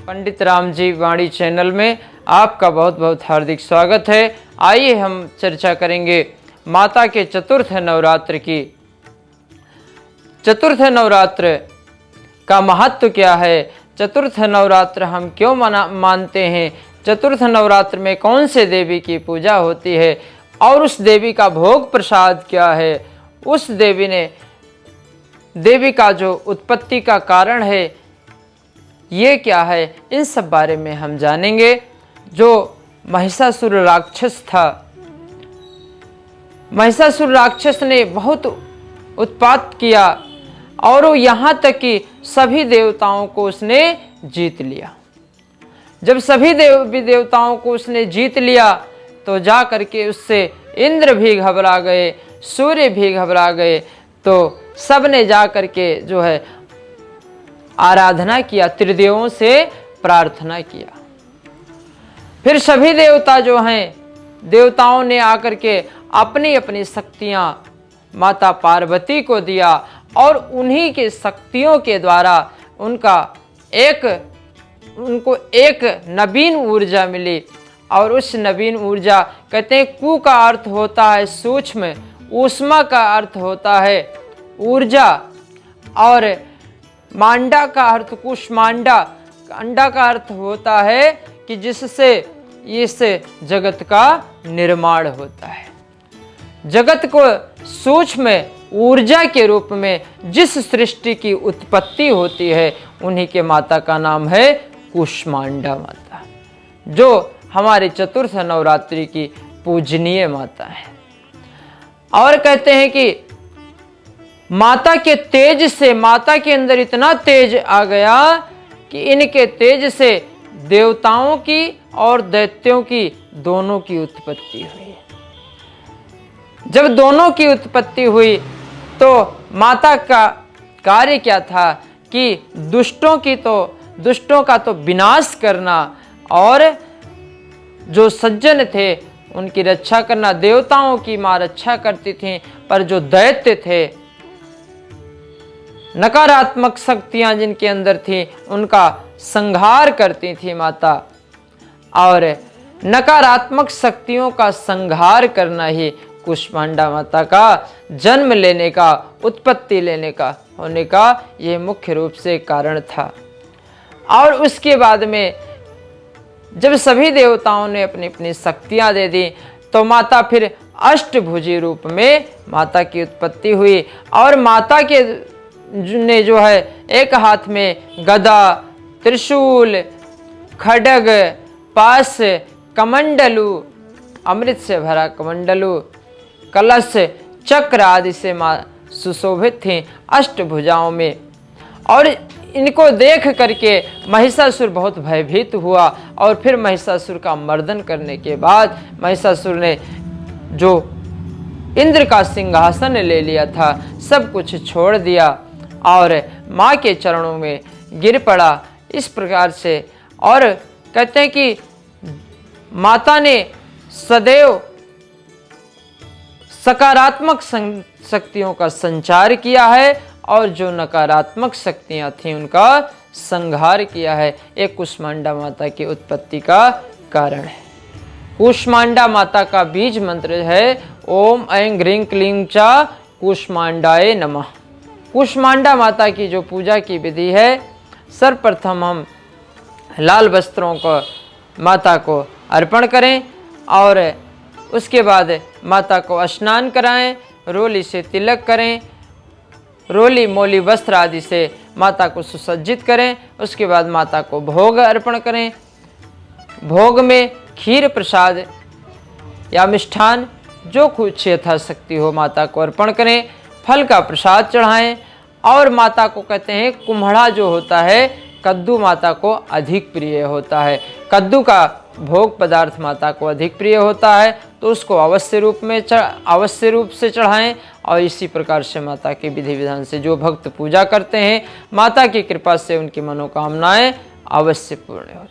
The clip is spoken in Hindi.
पंडित राम जी वाणी चैनल में आपका बहुत बहुत हार्दिक स्वागत है। आइए हम चर्चा करेंगे माता के चतुर्थ नवरात्र की। चतुर्थ नवरात्र का महत्व क्या है, चतुर्थ नवरात्र हम क्यों मानते हैं, चतुर्थ नवरात्र में कौन से देवी की पूजा होती है और उस देवी का भोग प्रसाद क्या है, उस देवी का जो उत्पत्ति का कारण है ये क्या है, इन सब बारे में हम जानेंगे। जो महिषासुर राक्षस था, महिषासुर राक्षस ने बहुत उत्पात किया और वो यहाँ तक कि सभी देवताओं को उसने जीत लिया। जब सभी देवी देवताओं को उसने जीत लिया तो जा करके उससे इंद्र भी घबरा गए, सूर्य भी घबरा गए। तो सब ने जा करके जो है आराधना किया, त्रिदेवों से प्रार्थना किया। फिर सभी देवता जो हैं, देवताओं ने आकर के अपनी अपनी शक्तियां माता पार्वती को दिया और उन्हीं के शक्तियों के द्वारा उनको एक नवीन ऊर्जा मिली। और उस नवीन ऊर्जा, कहते हैं कु का अर्थ होता है सूक्ष्म, ऊष्मा का अर्थ होता है ऊर्जा, और मांडा का अर्थ कुष्मांडा, अंडा का अर्थ होता है कि जिससे इस जगत का निर्माण होता है। जगत को सूक्ष्म ऊर्जा के रूप में जिस सृष्टि की उत्पत्ति होती है उन्हीं के माता का नाम है कुष्मांडा माता, जो हमारे चतुर्थ नवरात्रि की पूजनीय माता है। और कहते हैं कि माता के तेज से, माता के अंदर इतना तेज आ गया कि इनके तेज से देवताओं की और दैत्यों की दोनों की उत्पत्ति हुई। जब दोनों की उत्पत्ति हुई तो माता का कार्य क्या था कि दुष्टों का तो विनाश करना और जो सज्जन थे उनकी रक्षा करना। देवताओं की मां रक्षा करती थी, पर जो दैत्य थे, नकारात्मक शक्तियां जिनके अंदर थी, उनका संहार करती थी माता। और नकारात्मक शक्तियों का संहार करना ही कुष्मांडा माता का जन्म लेने का, उत्पत्ति लेने का, होने का यह मुख्य रूप से कारण था। और उसके बाद में जब सभी देवताओं ने अपनी अपनी शक्तियां दे दी तो माता फिर अष्टभुजी रूप में माता की उत्पत्ति हुई। और माता के ने जो है एक हाथ में गदा, त्रिशूल, खड्ग, पास, कमंडलू, अमृत से भरा कमंडलू, कलश, चक्र आदि से मां सुशोभित थी अष्टभुजाओं में। और इनको देख करके महिषासुर बहुत भयभीत हुआ और फिर महिषासुर का मर्दन करने के बाद महिषासुर ने जो इंद्र का सिंहासन ले लिया था, सब कुछ छोड़ दिया और माँ के चरणों में गिर पड़ा इस प्रकार से। और कहते हैं कि माता ने सदैव सकारात्मक शक्तियों का संचार किया है और जो नकारात्मक शक्तियां थीं उनका संहार किया है। एक कुष्मांडा माता की उत्पत्ति का कारण है। कुष्मांडा माता का बीज मंत्र है ओम ऐं ग्रीं क्लीं चा कुष्मांडाय नमः। कुष्मांडा माता की जो पूजा की विधि है, सर्वप्रथम हम लाल वस्त्रों को माता को अर्पण करें और उसके बाद माता को स्नान कराएं, रोली से तिलक करें, रोली मोली वस्त्र आदि से माता को सुसज्जित करें। उसके बाद माता को भोग अर्पण करें। भोग में खीर प्रसाद या मिष्ठान जो कुछ यथाशक्ति हो माता को अर्पण करें। फल का प्रसाद चढ़ाएं। और माता को कहते हैं कुम्हड़ा जो होता है, कद्दू माता को अधिक प्रिय होता है। कद्दू का भोग पदार्थ माता को अधिक प्रिय होता है, तो उसको अवश्य रूप से चढ़ाएं। और इसी प्रकार से माता के विधि विधान से जो भक्त पूजा करते हैं, माता की कृपा से उनकी मनोकामनाएं अवश्य पूर्ण होती हैं।